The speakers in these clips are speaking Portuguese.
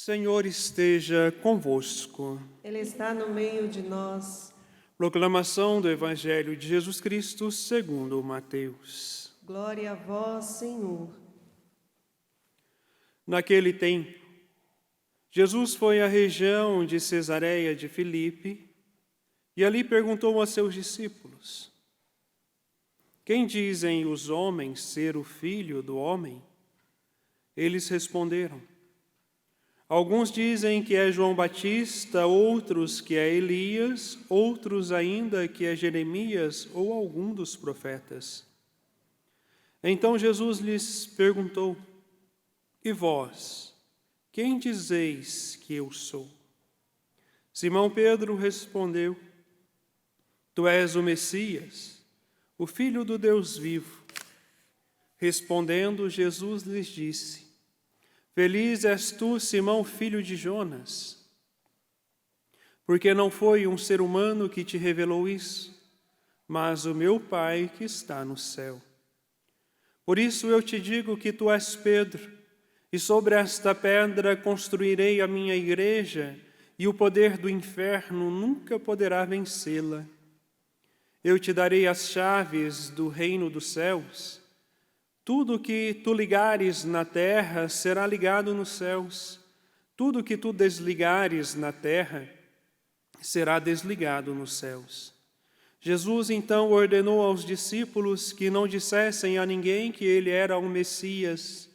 Senhor esteja convosco. Ele está no meio de nós. Proclamação do Evangelho de Jesus Cristo segundo Mateus. Glória a vós, Senhor. Naquele tempo, Jesus foi à região de Cesareia de Filipe e ali perguntou a seus discípulos: Quem dizem os homens ser o Filho do Homem? Eles responderam: Alguns dizem que é João Batista, outros que é Elias, outros ainda que é Jeremias ou algum dos profetas. Então Jesus lhes perguntou: E vós, quem dizeis que eu sou? Simão Pedro respondeu: Tu és o Messias, o Filho do Deus vivo. Respondendo, Jesus lhes disse: Feliz és tu, Simão, filho de Jonas, porque não foi um ser humano que te revelou isso, mas o meu Pai que está no céu. Por isso eu te digo que tu és Pedro, e sobre esta pedra construirei a minha igreja, e o poder do inferno nunca poderá vencê-la. Eu te darei as chaves do reino dos céus. Tudo que tu ligares na terra será ligado nos céus. Tudo que tu desligares na terra será desligado nos céus. Jesus então ordenou aos discípulos que não dissessem a ninguém que ele era o Messias.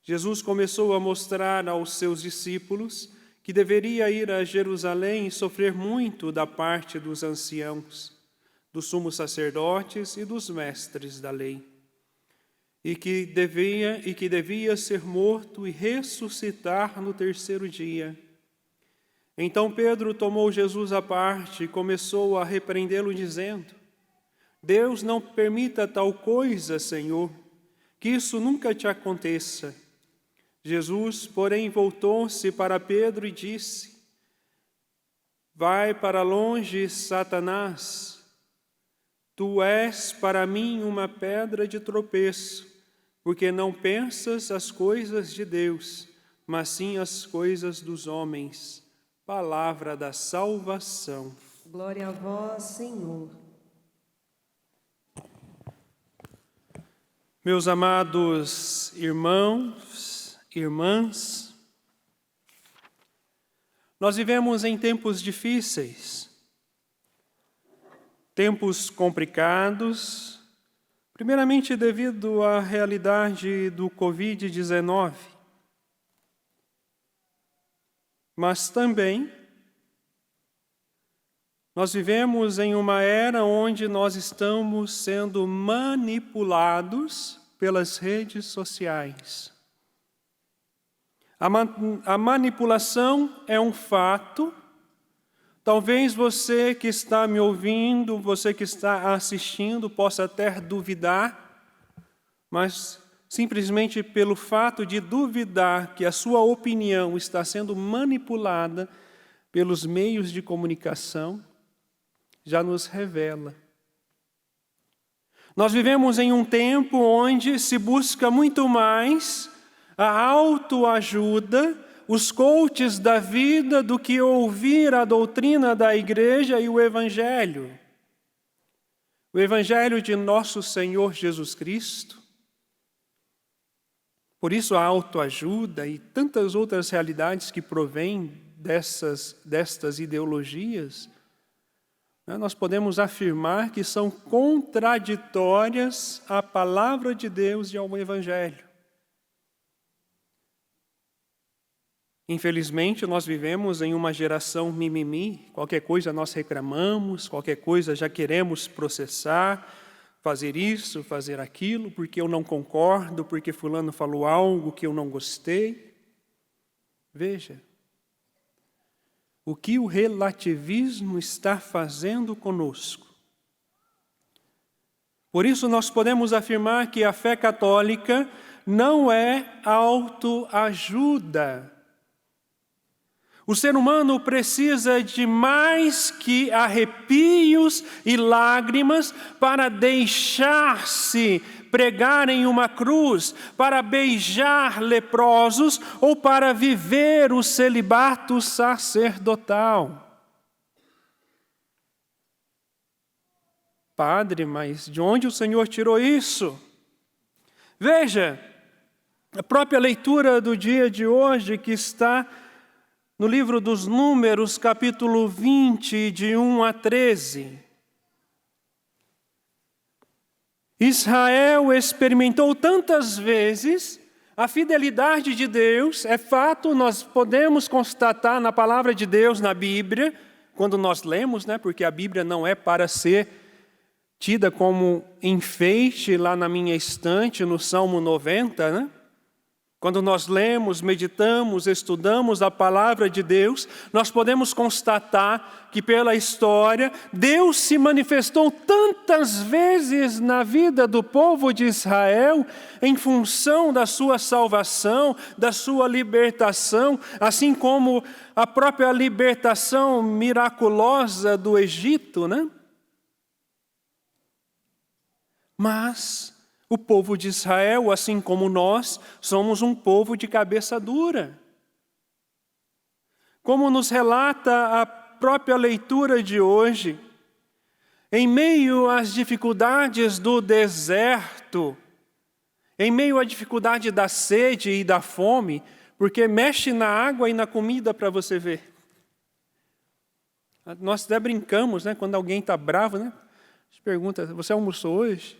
Jesus começou a mostrar aos seus discípulos que deveria ir a Jerusalém e sofrer muito da parte dos anciãos, dos sumos sacerdotes e dos mestres da lei. E que devia ser morto e ressuscitar no terceiro dia. Então Pedro tomou Jesus à parte e começou a repreendê-lo, dizendo: Deus não permita tal coisa, Senhor, que isso nunca te aconteça. Jesus, porém, voltou-se para Pedro e disse: Vai para longe, Satanás. Tu és para mim uma pedra de tropeço, porque não pensas as coisas de Deus, mas sim as coisas dos homens. Palavra da salvação. Glória a vós, Senhor. Meus amados irmãos, irmãs, nós vivemos em tempos difíceis, tempos complicados, primeiramente devido à realidade do Covid-19, mas também nós vivemos em uma era onde nós estamos sendo manipulados pelas redes sociais. A manipulação é um fato. Talvez você que está me ouvindo, você que está assistindo, possa até duvidar, mas simplesmente pelo fato de duvidar que a sua opinião está sendo manipulada pelos meios de comunicação, já nos revela. Nós vivemos em um tempo onde se busca muito mais a autoajuda, os coaches da vida, do que ouvir a doutrina da igreja e o Evangelho. O Evangelho de nosso Senhor Jesus Cristo. Por isso a autoajuda e tantas outras realidades que provêm destas ideologias, nós podemos afirmar que são contraditórias à palavra de Deus e ao Evangelho. Infelizmente, nós vivemos em uma geração mimimi, qualquer coisa nós reclamamos, qualquer coisa já queremos processar, fazer isso, fazer aquilo, porque eu não concordo, porque fulano falou algo que eu não gostei. Veja, o que o relativismo está fazendo conosco. Por isso nós podemos afirmar que a fé católica não é autoajuda. O ser humano precisa de mais que arrepios e lágrimas para deixar-se pregar em uma cruz, para beijar leprosos ou para viver o celibato sacerdotal. Padre, mas de onde o Senhor tirou isso? Veja, a própria leitura do dia de hoje, que está no livro dos Números, capítulo 20, de 1 a 13. Israel experimentou tantas vezes a fidelidade de Deus. É fato, nós podemos constatar na palavra de Deus, na Bíblia, quando nós lemos, porque a Bíblia não é para ser tida como enfeite lá na minha estante, no Salmo 90, Quando nós lemos, meditamos, estudamos a palavra de Deus, nós podemos constatar que pela história, Deus se manifestou tantas vezes na vida do povo de Israel, em função da sua salvação, da sua libertação, assim como a própria libertação miraculosa do Egito, Mas o povo de Israel, assim como nós, somos um povo de cabeça dura. Como nos relata a própria leitura de hoje, em meio às dificuldades do deserto, em meio à dificuldade da sede e da fome, porque mexe na água e na comida para você ver. Nós até brincamos, quando alguém está bravo, A gente pergunta, você almoçou hoje?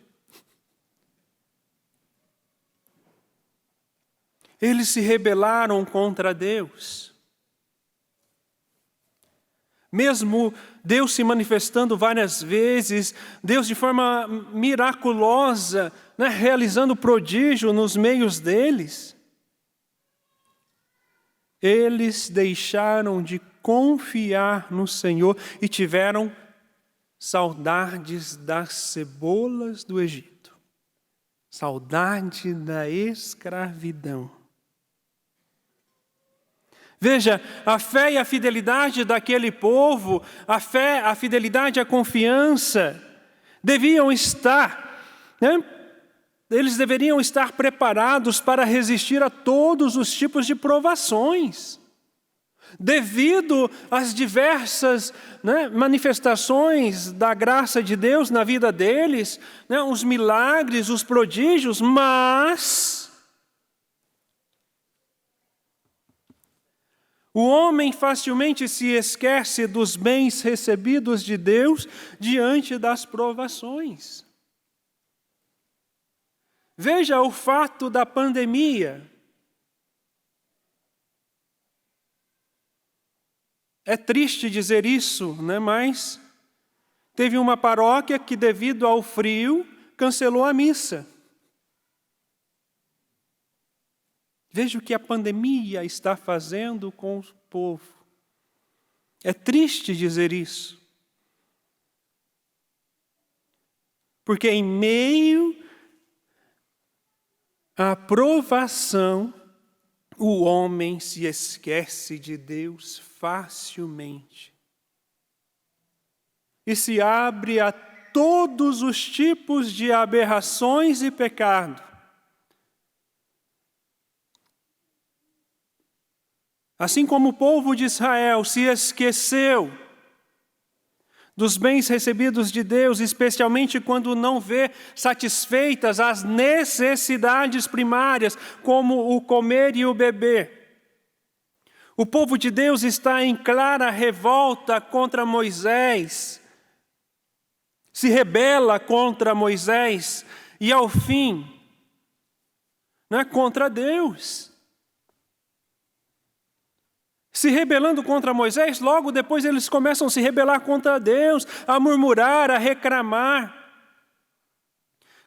Eles se rebelaram contra Deus. Mesmo Deus se manifestando várias vezes, Deus de forma miraculosa, realizando prodígio nos meios deles, eles deixaram de confiar no Senhor e tiveram saudades das cebolas do Egito, saudade da escravidão. Veja, a fé e a fidelidade daquele povo, a fé, a fidelidade e a confiança deviam estar, eles deveriam estar preparados para resistir a todos os tipos de provações. Devido às diversas manifestações da graça de Deus na vida deles, os milagres, os prodígios, mas o homem facilmente se esquece dos bens recebidos de Deus diante das provações. Veja o fato da pandemia. É triste dizer isso, mas teve uma paróquia que, devido ao frio, cancelou a missa. Veja o que a pandemia está fazendo com o povo. É triste dizer isso. Porque em meio à provação, o homem se esquece de Deus facilmente. E se abre a todos os tipos de aberrações e pecado. Assim como o povo de Israel se esqueceu dos bens recebidos de Deus, especialmente quando não vê satisfeitas as necessidades primárias, como o comer e o beber. O povo de Deus está em clara revolta contra Moisés, se rebela contra Moisés e, ao fim, contra Deus. Se rebelando contra Moisés, logo depois eles começam a se rebelar contra Deus, a murmurar, a reclamar,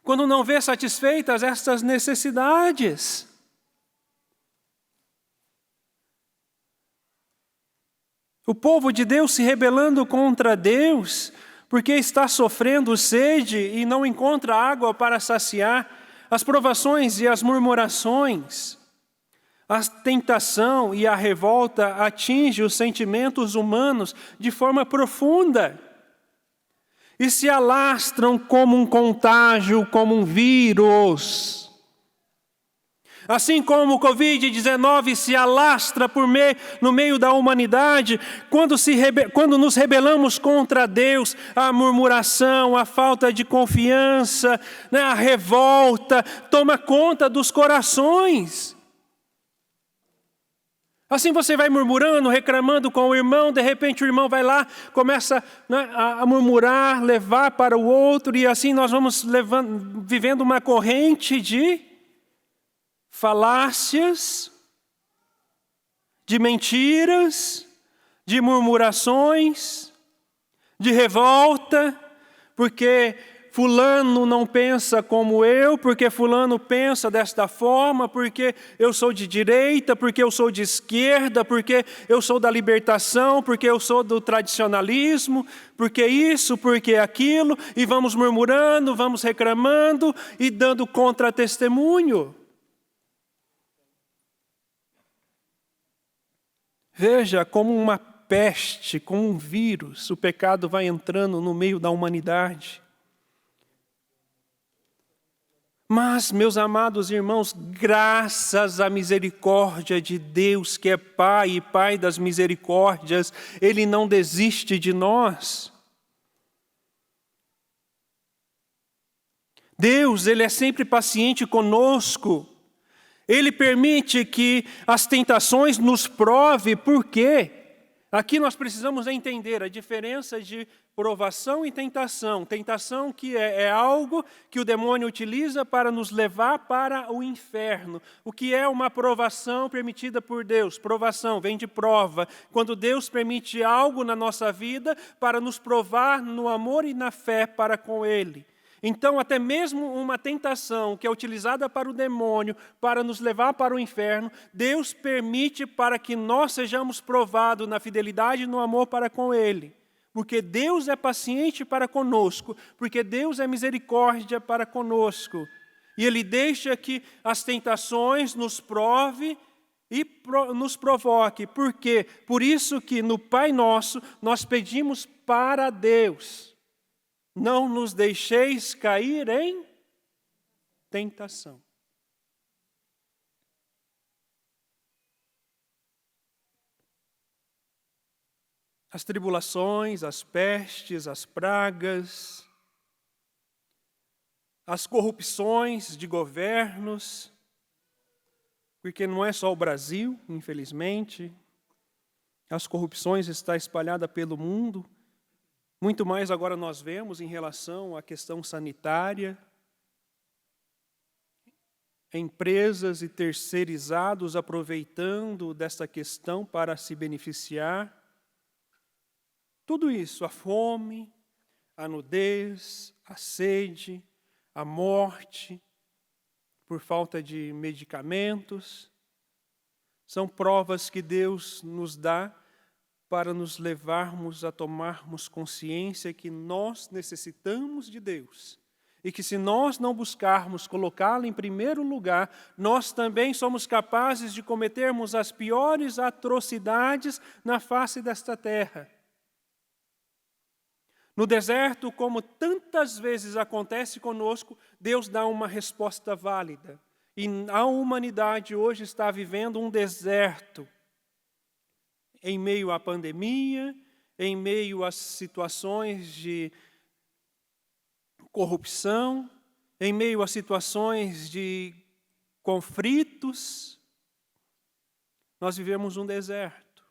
quando não vê satisfeitas estas necessidades. O povo de Deus se rebelando contra Deus, porque está sofrendo sede e não encontra água para saciar, as provações e as murmurações, A tentação e a revolta atingem os sentimentos humanos de forma profunda e se alastram como um contágio, como um vírus. Assim como o Covid-19 se alastra no meio da humanidade, quando nos rebelamos contra Deus, a murmuração, a falta de confiança, né, a revolta, toma conta dos corações. Assim você vai murmurando, reclamando com o irmão, de repente o irmão vai lá, começa, né, a murmurar, levar para o outro, e assim nós vamos vivendo uma corrente de falácias, de mentiras, de murmurações, de revolta, porque fulano não pensa como eu, porque fulano pensa desta forma, porque eu sou de direita, porque eu sou de esquerda, porque eu sou da libertação, porque eu sou do tradicionalismo, porque isso, porque aquilo, e vamos murmurando, vamos reclamando e dando contra-testemunho. Veja como uma peste, como um vírus, o pecado vai entrando no meio da humanidade. Mas, meus amados irmãos, graças à misericórdia de Deus, que é Pai e Pai das misericórdias, Ele não desiste de nós. Deus, Ele é sempre paciente conosco. Ele permite que as tentações nos prove, por quê? Aqui nós precisamos entender a diferença de provação e tentação. Tentação que é algo que o demônio utiliza para nos levar para o inferno. O que é uma provação permitida por Deus? Provação vem de prova. Quando Deus permite algo na nossa vida para nos provar no amor e na fé para com Ele. Então, até mesmo uma tentação que é utilizada para o demônio, para nos levar para o inferno, Deus permite para que nós sejamos provados na fidelidade e no amor para com Ele. Porque Deus é paciente para conosco, porque Deus é misericórdia para conosco. E Ele deixa que as tentações nos prove e nos provoque. Por quê? Por isso que no Pai Nosso nós pedimos para Deus: não nos deixeis cair em tentação. As tribulações, as pestes, as pragas, as corrupções de governos, porque não é só o Brasil, infelizmente, as corrupções estão espalhadas pelo mundo. Muito mais agora nós vemos em relação à questão sanitária, empresas e terceirizados aproveitando dessa questão para se beneficiar. Tudo isso, a fome, a nudez, a sede, a morte, por falta de medicamentos, são provas que Deus nos dá para nos levarmos a tomarmos consciência que nós necessitamos de Deus. E que se nós não buscarmos colocá-lo em primeiro lugar, nós também somos capazes de cometermos as piores atrocidades na face desta terra. No deserto, como tantas vezes acontece conosco, Deus dá uma resposta válida. E a humanidade hoje está vivendo um deserto. Em meio à pandemia, em meio às situações de corrupção, em meio a situações de conflitos, nós vivemos um deserto.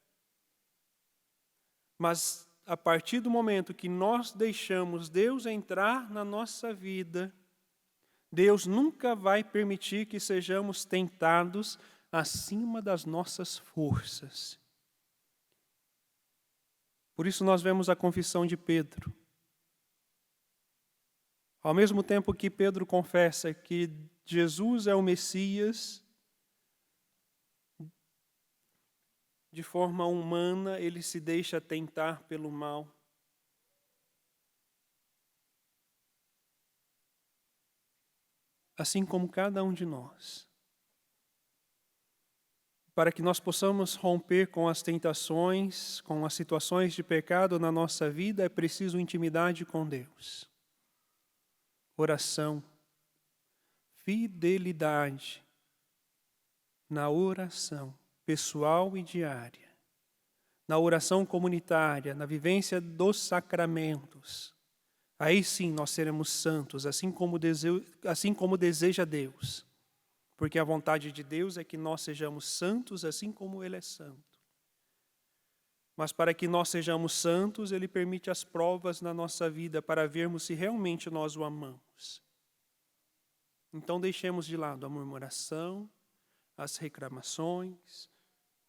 Mas a partir do momento que nós deixamos Deus entrar na nossa vida, Deus nunca vai permitir que sejamos tentados acima das nossas forças. Por isso nós vemos a confissão de Pedro. Ao mesmo tempo que Pedro confessa que Jesus é o Messias, de forma humana ele se deixa tentar pelo mal. Assim como cada um de nós. para que nós possamos romper com as tentações, com as situações de pecado na nossa vida, é preciso intimidade com Deus. Oração, fidelidade na oração pessoal e diária, na oração comunitária, na vivência dos sacramentos. Aí sim nós seremos santos, assim como deseja Deus. Porque a vontade de Deus é que nós sejamos santos assim como Ele é santo. Mas para que nós sejamos santos, Ele permite as provas na nossa vida para vermos se realmente nós o amamos. Então deixemos de lado a murmuração, as reclamações,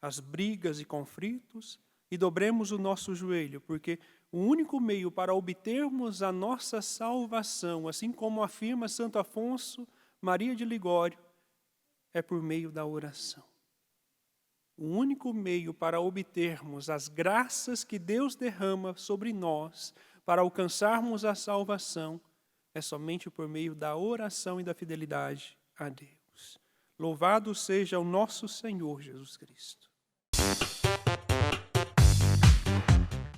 as brigas e conflitos e dobremos o nosso joelho, porque o único meio para obtermos a nossa salvação, assim como afirma Santo Afonso Maria de Ligório, é por meio da oração. O único meio para obtermos as graças que Deus derrama sobre nós, para alcançarmos a salvação, é somente por meio da oração e da fidelidade a Deus. Louvado seja o nosso Senhor Jesus Cristo.